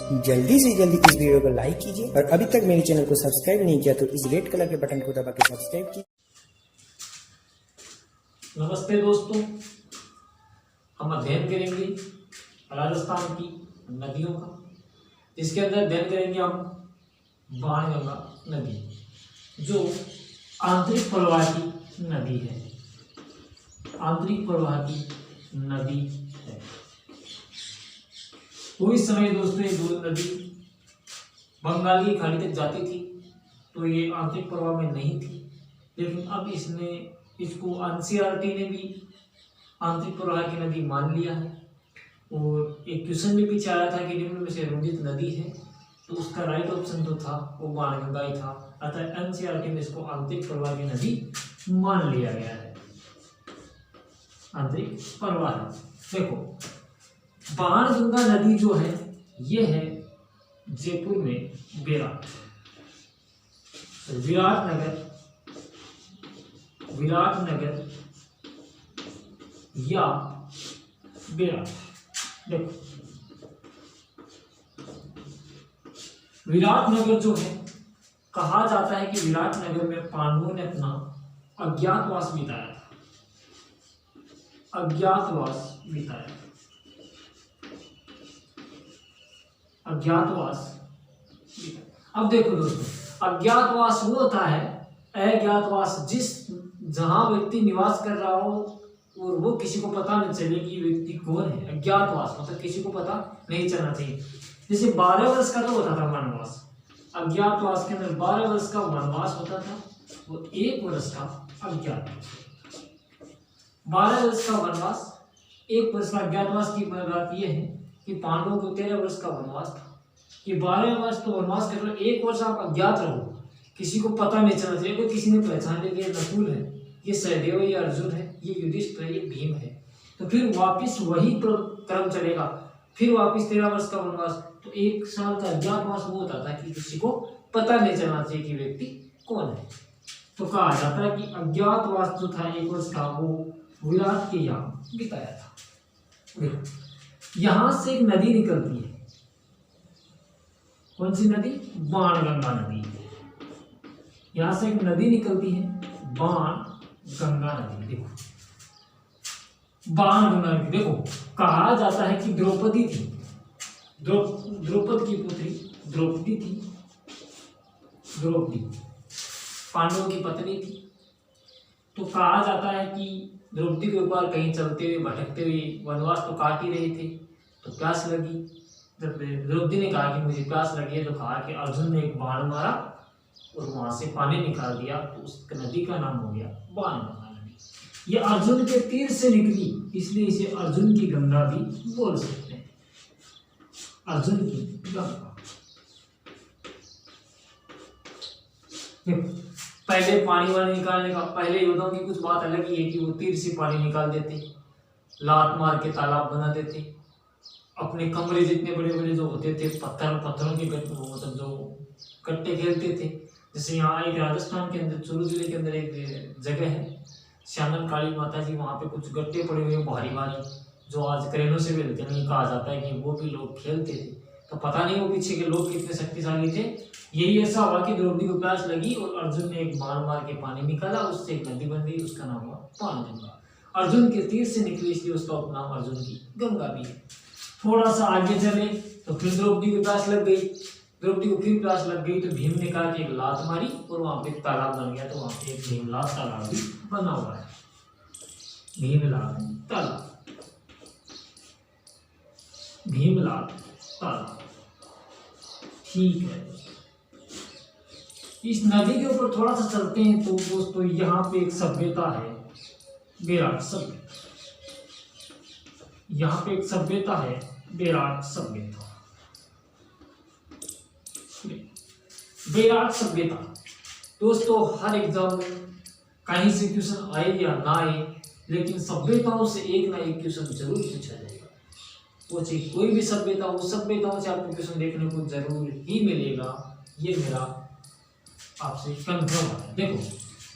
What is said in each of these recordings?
जल्दी से जल्दी इस वीडियो को लाइक कीजिए और अभी तक मेरे चैनल को सब्सक्राइब नहीं किया तो इस रेड कलर के बटन को दबा के सब्सक्राइब कीजिए। नमस्ते दोस्तों, हम अध्ययन करेंगे राजस्थान की नदियों का, जिसके अंदर अध्ययन करेंगे हम बाणगंगा नदी, जो आंतरिक प्रवाह की नदी है। आंतरिक प्रवाह की नदी है। कोई समय दोस्तों ये दो नदी बंगाल की खाड़ी तक जाती थी, तो ये आंतरिक प्रवाह में नहीं थी, लेकिन अब इसको एनसीईआरटी ने भी आंतरिक प्रवाह की नदी मान लिया है। और एक क्वेश्चन में पीछे आया था कि निम्न में से रुंजित नदी है, तो उसका राइट ऑप्शन जो था वो बाणगंगा ही था। अतः एनसीईआरटी में इसको आंतरिक प्रवाह की नदी मान लिया गया है। आंतरिक प्रवाह देखो, बाणगंगा नदी जो है ये है जयपुर में विराटनगर या बेराट। देखो, विराटनगर जो है, कहा जाता है कि विराटनगर में पांडवों ने अपना अज्ञातवास बिताया था। अब देखो दोस्तों, अज्ञातवास वो होता है, अज्ञातवास जहां व्यक्ति निवास कर रहा हो और वो किसी को पता नहीं चले कि व्यक्ति कौन है। अज्ञातवास मतलब किसी को पता नहीं चलना चाहिए। जैसे 12 वर्ष का तो होता था वनवास, अज्ञातवास के अंदर 12 वर्ष का वनवास होता था और 1 वर्ष का अज्ञातवास। 12 वर्ष का वनवास, 1 वर्ष का अज्ञातवास की बात यह है कि पांडवों को 13 वर्ष का वनवास था। ये 12 वर्ष तो वनवास कर लो, 1 वर्ष आप अज्ञात रहो, किसी को पता नहीं चलना चाहिए, कोई किसी ने पहचान लिया, ये नकुल है, ये सहदेव है, ये अर्जुन है, ये युधिष्ठिर है, ये भीम है, तो फिर वापिस वही क्रम चलेगा। फिर वापिस 13 वर्ष का वनवास, तो 1 साल का अज्ञातवास वो होता था कि किसी को पता नहीं चलना चाहिए कि व्यक्ति कौन है। तो कहा जाता है कि अज्ञातवास जो था 1 वर्ष का, वो विराट के यहाँ बिताया था। देखो, यहां से एक नदी निकलती है, कौन सी नदी? बाणगंगा नदी। यहां से एक नदी निकलती है, बाणगंगा नदी। देखो, बाणगंगा नदी, देखो कहा जाता है कि द्रौपदी थी, द्रौपद की पुत्री द्रौपदी थी। द्रौपदी पांडवों की पत्नी थी। तो कहा जाता है कि द्रौपदी के ऊपर कहीं चलते हुए भटकते हुए वनवास तो काट ही रहे थे, तो प्यास लगी। जब द्रौपदी ने कहा कि मुझे प्यास लगी है, तो कहा कि अर्जुन ने एक बाण मारा और वहां से पानी निकाल दिया, तो उस नदी का नाम हो गया बाणगंगा नदी। ये अर्जुन के तीर से निकली, इसलिए इसे अर्जुन की गंगा भी बोल सकते हैं। अर्जुन की गंगा। पहले पानी वानी निकालने का, पहले योद्धाओं की कुछ बात अलग ही है कि वो तीर से पानी निकाल देते, लात मार के तालाब बना देते, अपने कमरे जितने बड़े बड़े जो होते थे पत्थरों के मतलब जो कट्टे खेलते थे। जैसे यहाँ एक राजस्थान के अंदर चूरू जिले के अंदर एक जगह है, श्यामल काली माता जी, वहाँ पे कुछ गट्टे पड़े हुए भारी भारी, जो आज क्रेनों से मिलते हैं। कहा जाता है कि वो भी लोग खेलते थे, तो पता नहीं वो पीछे के लोग कितने शक्तिशाली थे। यही ऐसा हुआ कि द्रौपदी को प्यास लगी और अर्जुन ने एक बाण मार के पानी निकाला, उससे एक नदी बन गई, उसका नाम हुआ बाणगंगा। अर्जुन के तीर से निकली, इसलिए उसका उपनाम अर्जुन की गंगा भी है। थोड़ा सा आगे चले तो फिर द्रौपदी को प्यास लग गई। द्रौपदी को फिर प्यास लग गई तो भीम ने कहा कि एक लात मारी और वहां पे तालाब बन गया, तो वहां पे एक भीमलात तालाब भी बना हुआ है। भीमलात तालाब, ठीक है। इस नदी के ऊपर थोड़ा सा चलते हैं तो दोस्तों, यहाँ पे एक सभ्यता है, बेराट सभ्यता। यहाँ पे एक सभ्यता है, बेराट सभ्यता। बेराट सभ्यता दोस्तों, हर एग्जाम में कहीं से क्वेश्चन आए या ना आए, लेकिन सभ्यताओं से एक ना एक क्वेश्चन जरूर पूछा जाएगा। वो चाहे कोई भी सभ्यता हो, सभ्यताओं से आपको क्वेश्चन देखने को जरूर ही मिलेगा, ये मेरा आपसे कंफर्म है। देखो,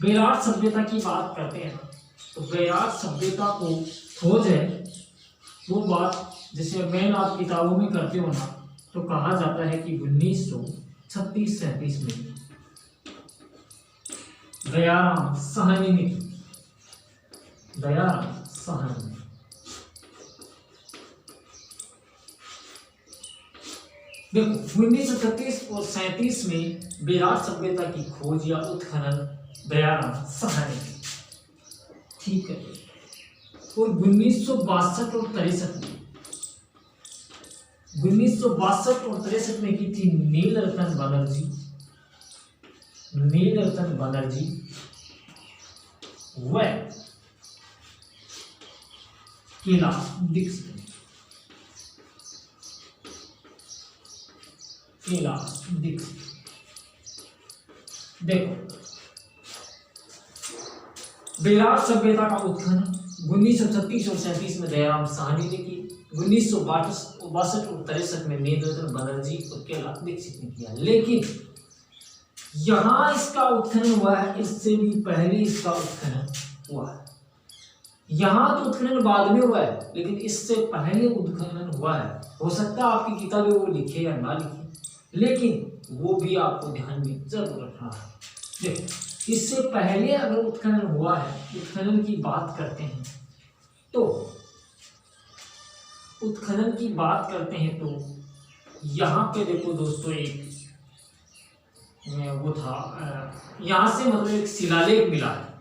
बेराट सभ्यता की बात करते हैं ना, तो बेराट सभ्यता को खोज है वो बात जैसे मैन आप किताबों में करते हो ना, तो कहा जाता है कि 1936-37 में दयाराम साहनी ने की। दयाराम साहनी देखो 1936 और 37 में विराट सभ्यता की खोज या उत्खनन दयाराम साहनी ने, ठीक है। और 1962 और 63 में की थी नीलरतन बनर्जी व कैलाश दीक्षित। देखो विराट सभ्यता का उत्खनन 1936 और 37 में दयाराम साहनी ने की। 1962 और 63 में नीलरतन बनर्जी और कैलाश दीक्षित ने किया। लेकिन यहाँ इसका उत्खनन हुआ है, इससे भी पहले इसका उत्खनन हुआ है। यहाँ तो उत्खनन बाद में हुआ है, लेकिन इससे पहले उत्खनन हुआ है। हो सकता है आपकी किताबें वो लिखे या ना लिखे, लेकिन वो भी आपको ध्यान में जरूर रखना है। देखो इससे पहले अगर उत्खनन हुआ है, उत्खनन की बात करते हैं तो यहाँ पे देखो दोस्तों एक वो था, यहाँ से मतलब एक शिलालेख मिला है,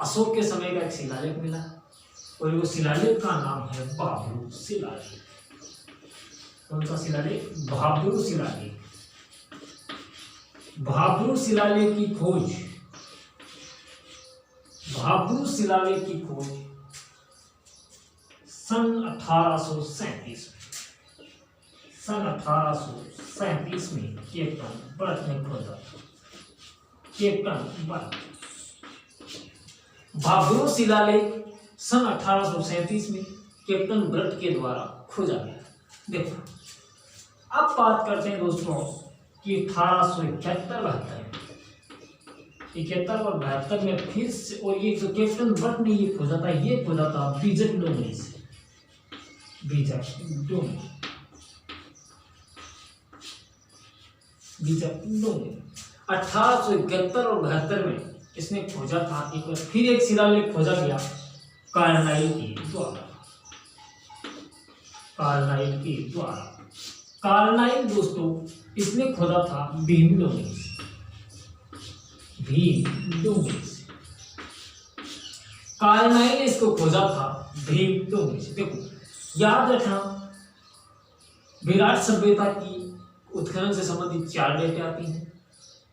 अशोक के समय का एक शिलालेख मिला है और वो शिलालेख का नाम है भाब्रू शिलालेख। कौन सा शिलालेख? भाब्रू शिलालेख। भाब्रू शिलालेख की खोज सन 1837 में कैप्टन बर्ट ने खोजा। भाब्रू शिलालेख सन 1837 में कैप्टन बर्ट के द्वारा खोजा गया। देखो अब बात करते हैं दोस्तों कि 1871 और 72 में फिर से, और ये जो कैप्टन बर्ट ने ये खोजा था बीजक डोंगरी से। 1871 और 72 में इसने खोजा था एक बार, फिर एक शिलालेख खोजा गया कार्नाइल के द्वारा। कार्नाइल दोस्तों इसने खोदा था भीम डोंगरी से। कार्नाइल इसको खोजा था भीम डोंगरी से। देखो याद रखना, विराट सभ्यता की उत्खनन से संबंधित 4 डेटें आती हैं।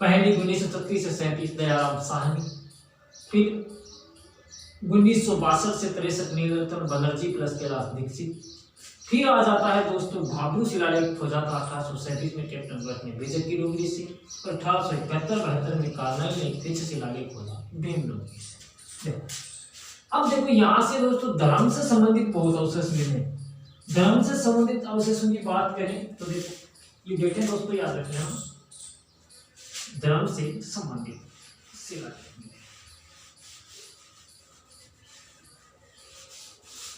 पहली 1936 से 37 दयाराम साहनी, फिर 1962 से 63 नीलरतन बनर्जी प्लस कैलाश दीक्षित, फिर आ जाता है दोस्तों भाब्रू शिलालेख खोजा था 1837 में कैप्टन बर्ट ने बीजक की डोंगरी से, और 1871-72 में कार्नाइल ने फिर से शिलालेख खोजा भीम डोंगरी से। देखो अब देखो यहाँ से दोस्तों धर्म से संबंधित बहुत अवशेष मिले। धर्म से संबंधित अवशेषों की बात करें तो देखो ये डेटें दोस्तों याद रखना, धर्म से संबंधित शिलालेख।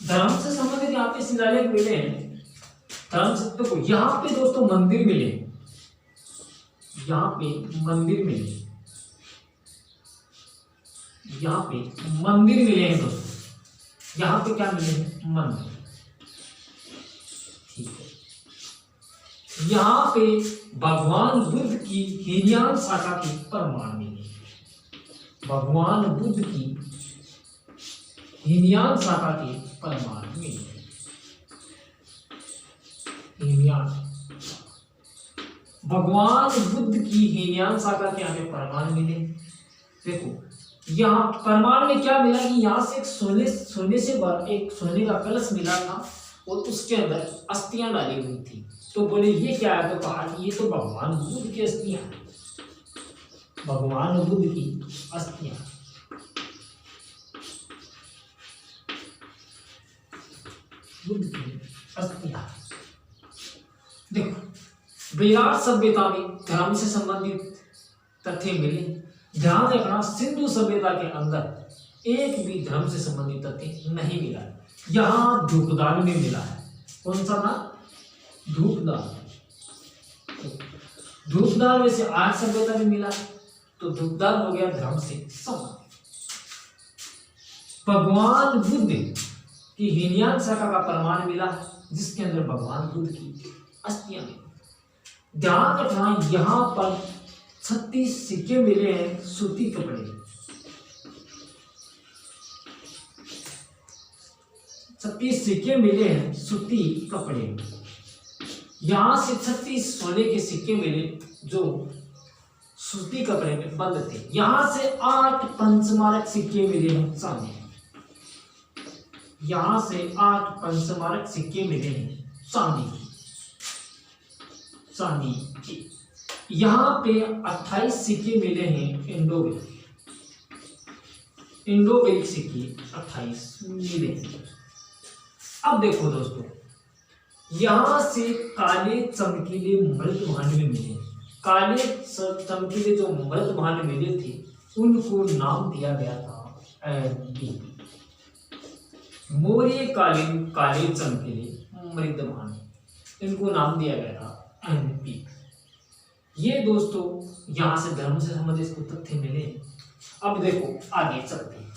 धर्म से संबंधित यहाँ पे शिलालेख मिले हैं। धर्म से देखो यहाँ पे दोस्तों मंदिर मिले, यहाँ पे मंदिर मिले हैं दोस्तों। यहाँ पे क्या मिले हैं? मंदिर, ठीक है। यहाँ पे भगवान बुद्ध की हीनयान शाखा के प्रमाण मिले। भगवान बुद्ध की हीनयान शाखा के प्रमाण मिले। भगवान बुद्ध की हीनयान शाखा के यहाँ पे प्रमाण मिले। देखो यहाँ प्रमाण में क्या मिला कि यहाँ से एक सोने से एक सोने का कलश मिला था और उसके अंदर अस्थियां डाली हुई थी। तो बोले ये क्या है? तो कहा कि ये तो भगवान बुद्ध की अस्थियां हैं, भगवान बुद्ध की अस्थियां। बुद्ध की अस्थियां। देखो विराट सभ्यता में धर्म से संबंधित तथ्य मिले। ध्यान रखना सिंधु सभ्यता के अंदर एक भी धर्म से संबंधित तथ्य नहीं मिला। यहाँ धूपदान में मिला है। कौन सा ना? धूपदान। धूपदान में से आर्य सभ्यता भी मिला, तो धूपदान हो गया धर्म से संबंधित। भगवान बुद्ध की हीनयान शाखा का प्रमाण मिला, जिसके अंदर भगवान बुद्ध की अस्थियां मिली। ध्यान रखना, यहाँ पर 36 सिक्के मिले हैं सूती कपड़े, 36 सिक्के मिले हैं सूती कपड़े। यहां से 36 सोने के सिक्के मिले जो सूती कपड़े में बंद थे। यहां से 8 पंचमारक सिक्के मिले हैं चांदी। यहां से 8 पंचमारक सिक्के मिले हैं चांदी के। यहां पे 28 सिक्के मिले हैं इंडो-ग्रीक सिक्के 28 मिले हैं। अब देखो दोस्तों, यहां से काले चमकीले मृत भांडे मिले। काले चमकीले जो मृत भांडे मिले थे उनको नाम दिया गया था एंटी। मौर्य कालीन काले चमकीले मृत भांडे, इनको नाम दिया गया था एनपी। ये दोस्तों यहां से धर्म से संबंधित इसको तथ्य मिले। अब देखो आगे चलते हैं।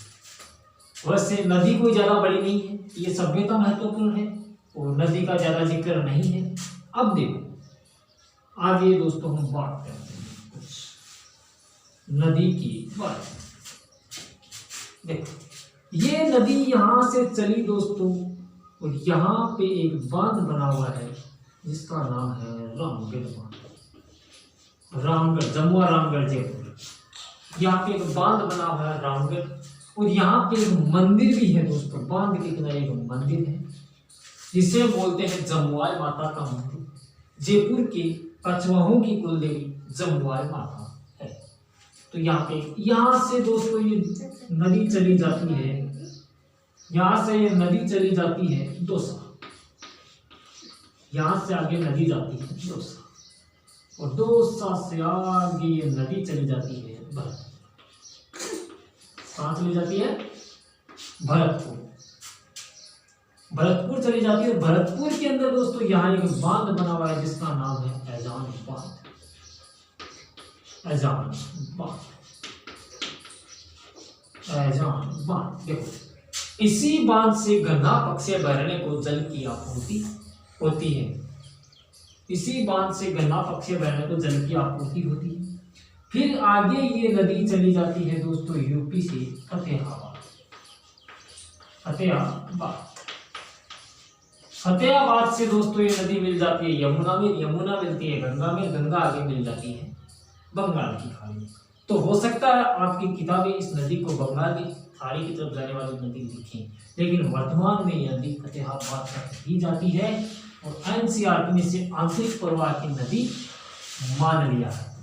वैसे नदी कोई ज्यादा बड़ी नहीं है, ये सभ्यता महत्वपूर्ण है और नदी का ज्यादा जिक्र नहीं है। अब देखो आगे दोस्तों हम बात करते हैं कुछ नदी की बात। देखो ये नदी यहां से चली दोस्तों, और यहाँ पे एक बांध बना हुआ है जिसका नाम है रामगढ़ बांध। रामगढ़, जमुआ रामगढ़ जयपुर। यहाँ पे एक बांध बना हुआ है रामगढ़, और यहाँ पे एक मंदिर भी है दोस्तों। बांध के किनारे एक मंदिर है जिसे बोलते हैं जमुआल माता का मंदिर। जयपुर के कछवाहों की कुलदेवी जमुआल माता है। तो यहाँ से दोस्तों ये नदी चली जाती है, यहाँ से ये नदी चली जाती है दौसा। यहाँ से आगे नदी जाती है दौसा, और दौसा से आगे ये नदी चली जाती है भरतपुर। कहाँ चली जाती है? भरतपुर। भरतपुर चली जाती है। भरतपुर के अंदर दोस्तों यहाँ एक बांध बना हुआ है जिसका नाम है ऐजान बांध। ऐजान बांध। देखो इसी बांध से गंगा पक्षी अभयारण्य को जल की आपूर्ति होती है। इसी बांध से गंगा पक्षी अभयारण्य को जल की आपूर्ति होती है। फिर आगे ये नदी चली जाती है दोस्तों यूपी से फतेहाबाद से दोस्तों ये नदी मिल जाती है यमुना में, यमुना मिलती है गंगा में, गंगा आगे मिल जाती है बंगाल की खाड़ी में। तो हो सकता है आपकी किताबें इस नदी को बंगाल की खाड़ी की तरफ जाने वाली नदी लिखें, लेकिन वर्तमान में यह नदी फतेहाबाद तक ही जाती है और एनसीईआरटी में से आंतरिक प्रवाह की नदी मान लिया है।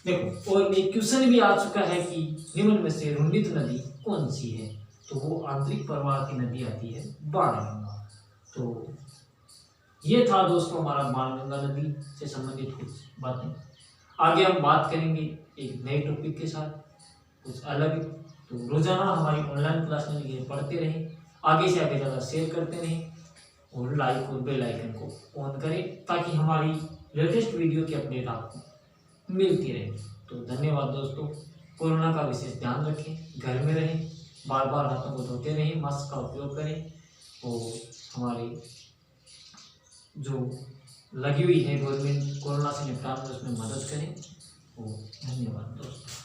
देखो और एक क्वेश्चन भी आ चुका है कि निम्न में से रुंडित नदी कौन सी है, तो वो आंतरिक प्रवाह की नदी आती है बाणगंगा। तो ये था दोस्तों हमारा बाणगंगा नदी से संबंधित कुछ बातें। आगे हम बात करेंगे एक नए टॉपिक के साथ, कुछ अलग। तो रोजाना हमारी ऑनलाइन क्लास में ये पढ़ते रहें, आगे से आगे ज़्यादा शेयर करते रहें और लाइक और बेल आइकन को ऑन करें ताकि हमारी लेटेस्ट वीडियो की अपडेट आपको मिलती रहे। तो धन्यवाद दोस्तों। कोरोना का विशेष ध्यान रखें, घर में रहें, बार बार हाथों को धोते रहें, मास्क का उपयोग करें और हमारी जो लगी हुई है गवर्नमेंट कोरोना से निपटान में उसमें मदद करें। तो धन्यवाद दोस्तों।